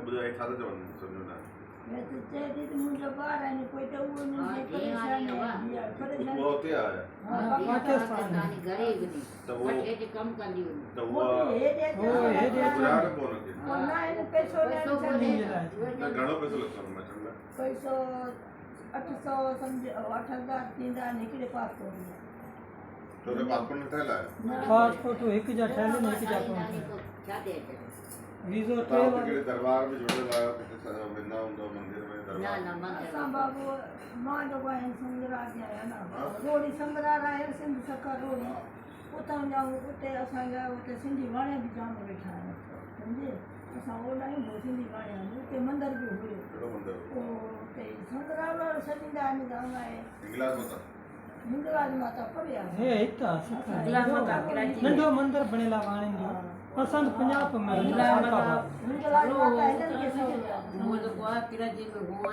બધું અહીં સાથે જવાનું સમજો ના मैं तो चाहती थी मुझे बाहर आने कोई तो वो नहीं परेशान है परेशान वो होते आया पाकिस्तानी गरीब थी तो वो बट ये कम कर दी तो वो वो ये दे गुजार बोल के और ना इन पैसों ने तो घणो पैसो लगतो मचल पैसो 800 समझे 8000 तींदा निकले पास तो तो रे पासपोर्ट न थैला पासपोर्ट 1000 ठेले ने 1000 क्या दे वीज़ो तो के दरबार में जोड़े लाया वृंदावन दो मंदिर में ना दरबार ना मंदिर असां बाबू मां जो कोई संग्रह आया ना रोड़ी संग्रह आया सिंध सकर रोड़ी उतां जाऊं उते असां जा उते सिंधी वाणे भी जाम बैठा है समझे असां ओडा ही सिंधी वाणे उते मंदिर भी हुयो केड़ो मंदिर ओ उते संग्रह वाला सजींदा ने गांव है इंग्लिश माता हिंगलाज माता पड़िया हे हिता हिंगलाज माता कराची नंढो मंदिर बणेला वाणे जो असां पंजाब में हिंगलाज माता हिनन के सो वो तो कराची में हुआ